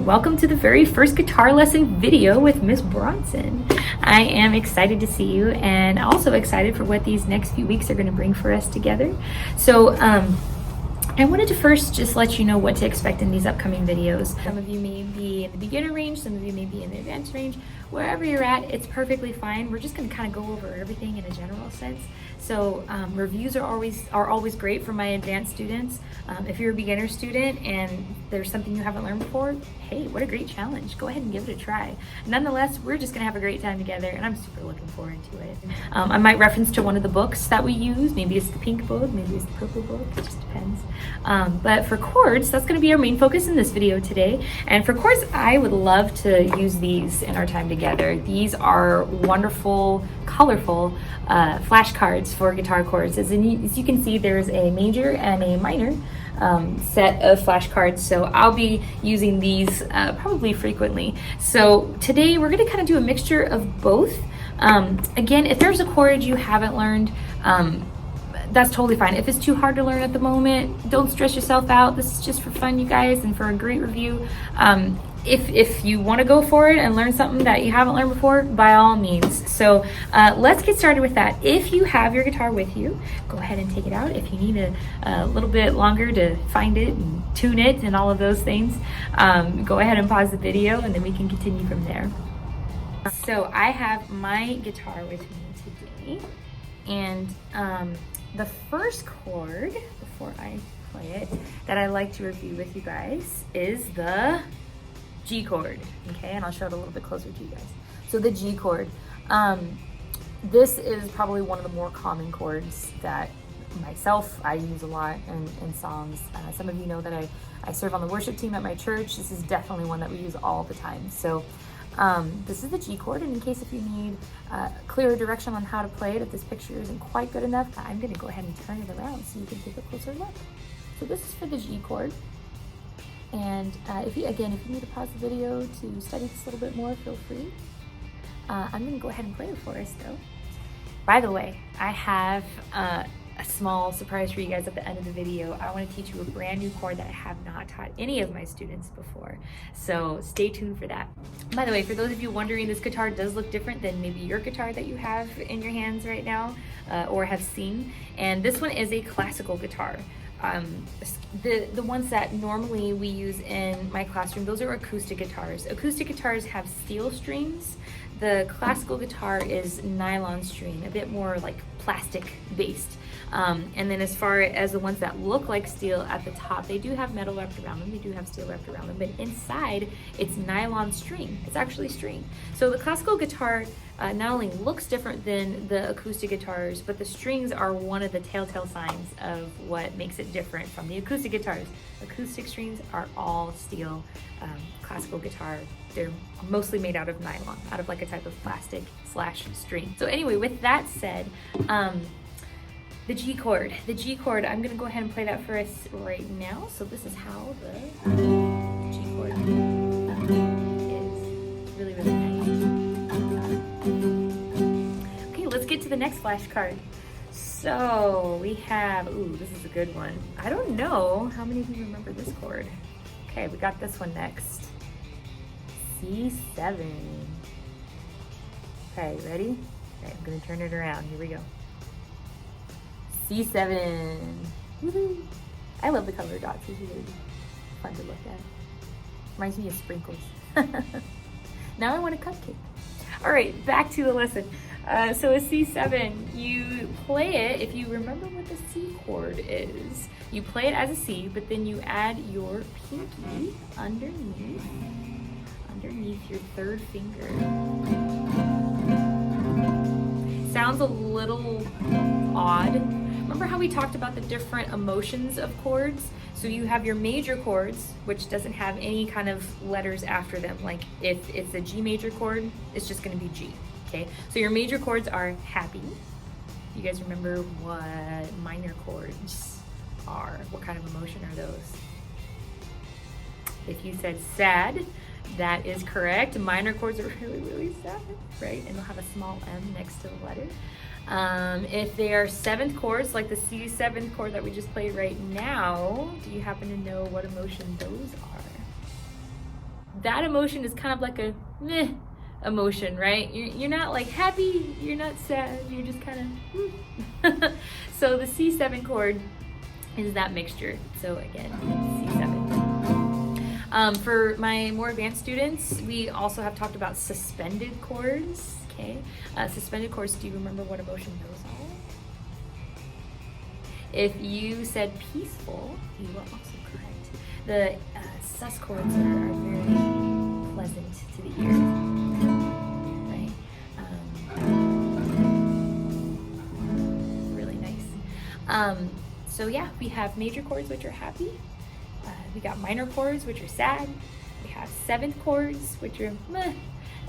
welcome to the very first guitar lesson video with Miss Bronson. I am excited to see you and also excited for what these next few weeks are going to bring for us together. So I wanted to first just let you know what to expect in these upcoming videos. Some of you may be in the beginner range, some of you may be in the advanced range. Wherever you're at, it's perfectly fine. We're just going to kind of go over everything in a general sense. So reviews are always great for my advanced students. If you're a beginner student and there's something you haven't learned before, hey, what a great challenge. Go ahead and give it a try. Nonetheless, we're just going to have a great time together, and I'm super looking forward to it. I might reference to one of the books that we use. Maybe it's the pink book, maybe it's the purple book. It just depends. But for chords, that's going to be our main focus in this video today. And for chords, I would love to use these in our time together. These are wonderful, colorful flashcards for guitar chords. As you can see, there's a major and a minor set of flashcards, so I'll be using these probably frequently. So today we're going to kind of do a mixture of both. Again, if there's a chord you haven't learned, that's totally fine. If it's too hard to learn at the moment, don't stress yourself out. This is just for fun, you guys, and for a great review. If you want to go for it and learn something that you haven't learned before, by all means. So let's get started with that. If you have your guitar with you, go ahead and take it out. If you need a little bit longer to find it and tune it and all of those things, go ahead and pause the video and then we can continue from there. So I have my guitar with me today, and the first chord, before I play it, that I like to review with you guys is the G chord, okay? And I'll show it a little bit closer to you guys. So the G chord, this is probably one of the more common chords that I use a lot in songs. Some of you know that I serve on the worship team at my church. This is definitely one that we use all the time. So this is the G chord, and in case if you need clearer direction on how to play it, if this picture isn't quite good enough, I'm going to go ahead and turn it around so you can take a closer look. So this is for the G chord, and if you need to pause the video to study this a little bit more, feel free. I'm going to go ahead and play it for us though. By the way, I have a small surprise for you guys at the end of the video. I want to teach you a brand new chord that I have not taught any of my students before. So stay tuned for that. By the way, for those of you wondering, this guitar does look different than maybe your guitar that you have in your hands right now or have seen. And this one is a classical guitar. The ones that normally we use in my classroom, those are acoustic guitars. Acoustic guitars have steel strings. The classical guitar is nylon string, a bit more like plastic based. And then as far as the ones that look like steel at the top, they do have metal wrapped around them, they do have steel wrapped around them, but inside it's nylon string. It's actually string. So the classical guitar not only looks different than the acoustic guitars, but the strings are one of the telltale signs of what makes it different from the acoustic guitars. Acoustic strings are all steel. Classical guitar, they're mostly made out of nylon, out of like a type of plastic / string. So anyway, with that said, the G chord, I'm gonna go ahead and play that for us right now. So this is how the G chord is. Really, really nice. Okay, let's get to the next flashcard. So we have, this is a good one. I don't know how many of you remember this chord. Okay, we got this one next. C7. Okay, ready? Okay, I'm gonna turn it around. Here we go. C7. Woohoo! I love the color dots. It's really fun to look at. Reminds me of sprinkles. Now I want a cupcake. All right, back to the lesson. So a C7, you play it, if you remember what the C chord is, you play it as a C, but then you add your pinky underneath your third finger. Sounds a little odd. Remember how we talked about the different emotions of chords? So you have your major chords, which doesn't have any kind of letters after them. Like if it's a G major chord, it's just gonna be G, okay? So your major chords are happy. You guys remember what minor chords are? What kind of emotion are those? If you said sad, that is correct. Minor chords are really, really sad, right? And they'll have a small M next to the letter. If they are seventh chords, like the C7 chord that we just played right now, do you happen to know what emotion those are? that emotion is kind of like a meh emotion, right? You're not like happy, you're not sad, you're just kind of So the C7 chord is that mixture. So again, C7. For my more advanced students, we also have talked about suspended chords. Okay, suspended chords, do you remember what emotion those are? If you said peaceful, you were also correct. The sus chords are very pleasant to the ear, right? Really nice. So yeah, we have major chords, which are happy. We got minor chords, which are sad. We have seventh chords, which are meh.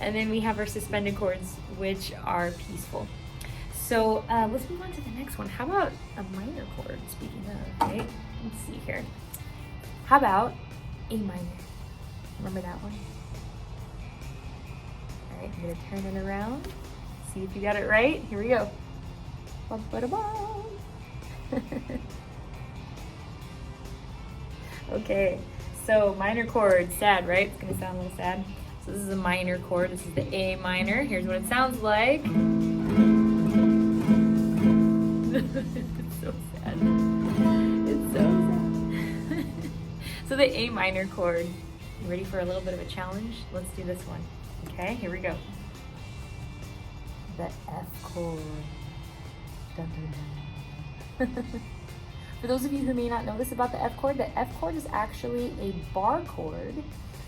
And then we have our suspended chords, which are peaceful. So let's move on to the next one. How about a minor chord, speaking of, right? Let's see here. How about A minor? Remember that one? All right, I'm gonna turn it around. See if you got it right. Here we go. Bum, ba, da, bum. Okay, so minor chord, sad, right? It's gonna sound a little sad. So this is a minor chord. This is the A minor. Here's what it sounds like. It's so sad. It's so sad. So the A minor chord. You ready for a little bit of a challenge? Let's do this one. Okay, here we go. The F chord. Dun, dun, dun. For those of you who may not know this about the F chord is actually a bar chord.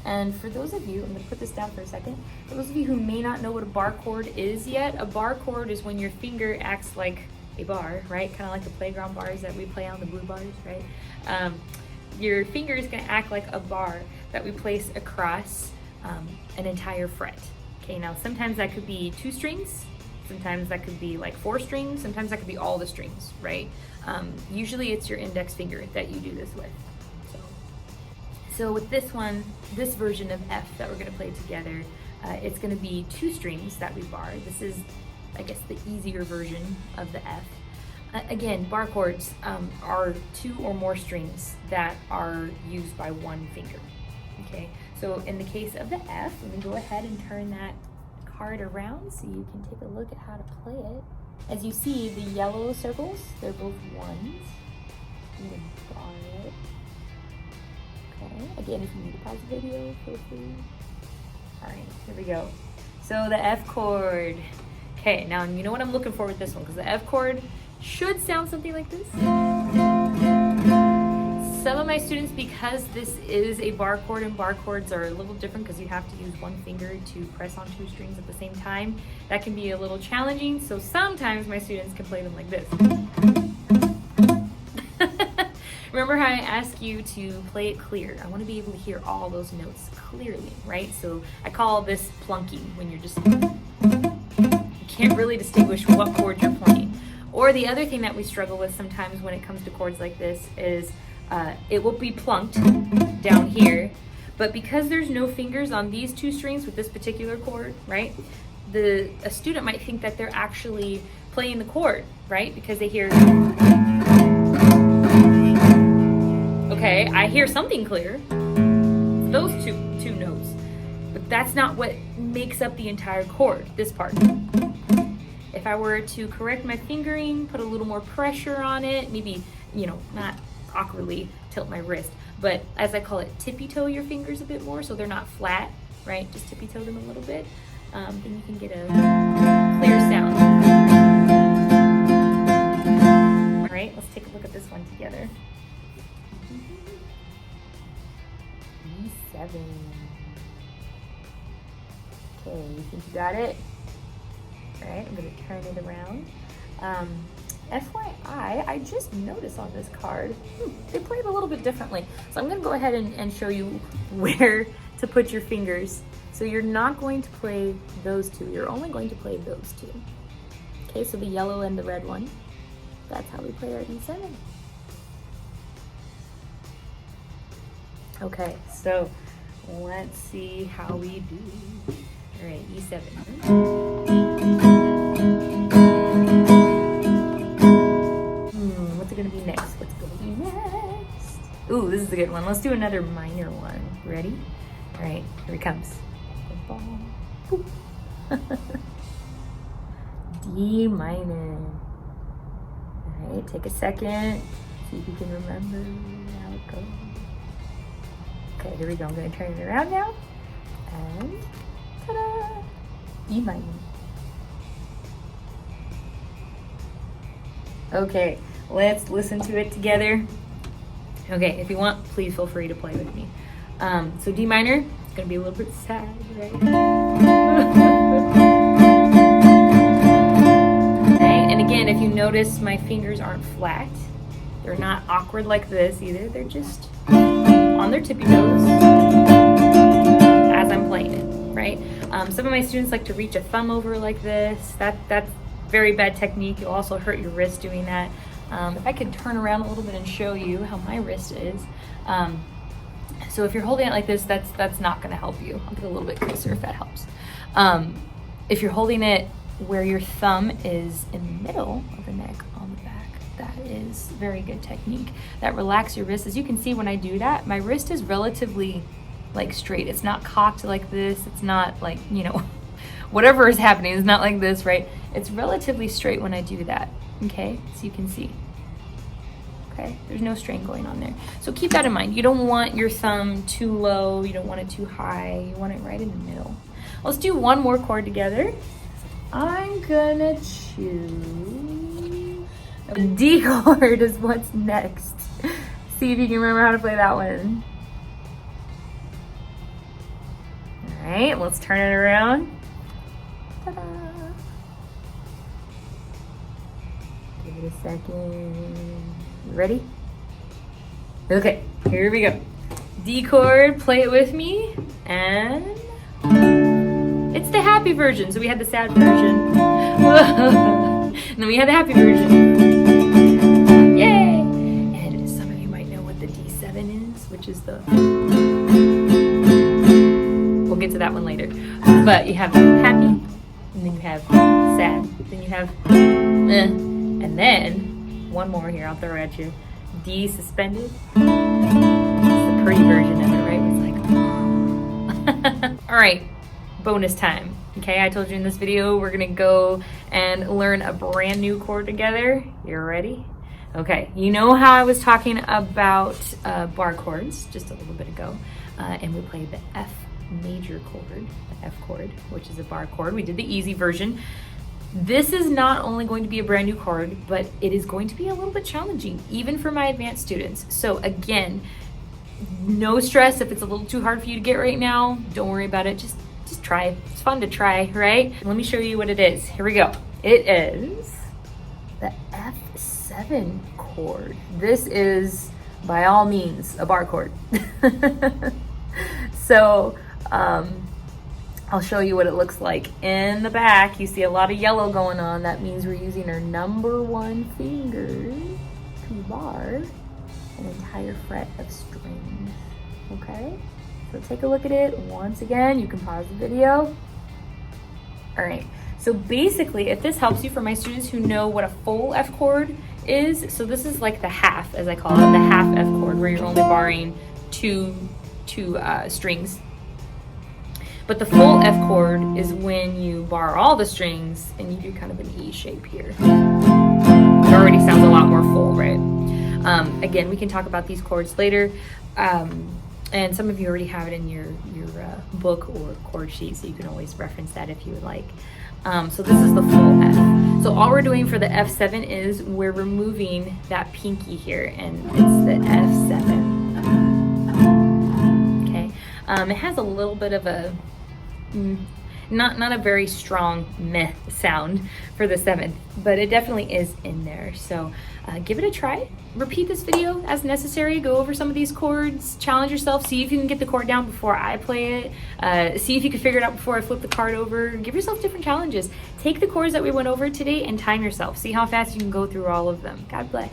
And for those of you, I'm going to put this down for a second. For those of you who may not know what a bar chord is yet, a bar chord is when your finger acts like a bar, right? Kind of like the playground bars that we play on, the blue bars, right? Your finger is going to act like a bar that we place across an entire fret. Okay, now sometimes that could be 2 strings. Sometimes that could be like 4 strings. Sometimes that could be all the strings, right? Usually it's your index finger that you do this with. So with this one, this version of F that we're gonna play together, it's gonna be 2 strings that we bar. This is, I guess, the easier version of the F. Again, bar chords are 2 or more strings that are used by 1 finger, okay? So in the case of the F, let me go ahead and turn that card around so you can take a look at how to play it. As you see, the yellow circles, they're both 1s. You can bar it. Okay, again, if you need to pause the video, feel free. All right, here we go. So the F chord. Okay, now you know what I'm looking for with this one, because the F chord should sound something like this. Some of my students, because this is a bar chord and bar chords are a little different because you have to use 1 finger to press on 2 strings at the same time, that can be a little challenging. So sometimes my students can play them like this. Remember how I asked you to play it clear? I want to be able to hear all those notes clearly, right? So I call this plunking, when you're just, you can't really distinguish what chord you're playing. Or the other thing that we struggle with sometimes when it comes to chords like this is it will be plunked down here, but because there's no fingers on these 2 strings with this particular chord, right? A student might think that they're actually playing the chord, right? Because they hear, okay, I hear something clear. It's those two notes, but that's not what makes up the entire chord, this part. If I were to correct my fingering, put a little more pressure on it, maybe, not awkwardly tilt my wrist, but as I call it, tippy toe your fingers a bit more so they're not flat, right? Just tippy toe them a little bit. Then you can get a clear sound. All right, let's take a look at this one together. E7. Okay, you think you got it? All right, I'm gonna turn it around. FYI, I just noticed on this card, they play it a little bit differently. So I'm gonna go ahead and show you where to put your fingers. So you're not going to play those 2, you're only going to play those 2. Okay, so the yellow and the red one. That's how we play our E7. Okay, so let's see how we do. All right, E7. What's it gonna be next? What's gonna be next? Ooh, this is a good one. Let's do another minor one. Ready? All right, here he comes. D minor. All right, take a second. See if you can remember how it goes. Okay, here we go. I'm going to turn it around now. And ta-da! E minor. Okay, let's listen to it together. Okay, if you want, please feel free to play with me. So D minor, it's going to be a little bit sad, right? Okay, and again, if you notice, my fingers aren't flat. They're not awkward like this either. They're just on their tippy toes as I'm playing it, right? Some of my students like to reach a thumb over like this. That's very bad technique. You'll also hurt your wrist doing that. If I could turn around a little bit and show you how my wrist is. So if you're holding it like this, that's not gonna help you. I'll get a little bit closer if that helps. If you're holding it where your thumb is in the middle of the neck on the back, that is very good technique. That relaxes your wrist. As you can see when I do that, my wrist is relatively like straight. It's not cocked like this. It's not like, you know, whatever is happening is not like this, right? It's relatively straight when I do that, okay? So you can see, okay? There's no strain going on there. So keep that in mind. You don't want your thumb too low. You don't want it too high. You want it right in the middle. Let's do one more chord together. I'm gonna choose a D chord is what's next. See if you can remember how to play that one. All right, let's turn it around. Ta-da. Give it a second. You ready? Okay, here we go. D chord, play it with me, and it's the happy version. So we had the sad version. And then we had the happy version. Yay! And some of you might know what the D7 is, which is the... We'll get to that one later. But you have happy, and then you have sad, then you have and then one more here I'll throw at you. D suspended. It's the pretty version of it, right? It's like all right, bonus time. Okay, I told you in this video we're gonna go and learn a brand new chord together. You're ready? Okay, you know how I was talking about bar chords just a little bit ago, and we played the F major chord, the F chord, which is a bar chord. We did the easy version. This is not only going to be a brand new chord, but it is going to be a little bit challenging, even for my advanced students. So again, no stress if it's a little too hard for you to get right now. Don't worry about it. Just try. It's fun to try, right? Let me show you what it is. Here we go. It is the F7 chord. This is, by all means, a bar chord. So, I'll show you what it looks like. In the back, you see a lot of yellow going on. That means we're using our number one finger to bar an entire fret of strings, okay? So take a look at it once again. You can pause the video. All right, so basically, if this helps you, for my students who know what a full F chord is, so this is like the half, as I call it, the half F chord, where you're only barring two strings. But the full F chord is when you bar all the strings and you do kind of an E shape here. It already sounds a lot more full, right? Again, we can talk about these chords later. And some of you already have it in your book or chord sheet, so you can always reference that if you would like. So this is the full F. So all we're doing for the F7 is we're removing that pinky here, and it's the F7. Okay. It has a little bit of a not a very strong meh sound for the 7th, but it definitely is in there. So give it a try. Repeat this video as necessary. Go over some of these chords, challenge yourself, see if you can get the chord down before I play it, see if you can figure it out before I flip the card over. Give yourself different challenges. Take the chords that we went over today and time yourself. See how fast you can go through all of them. God bless.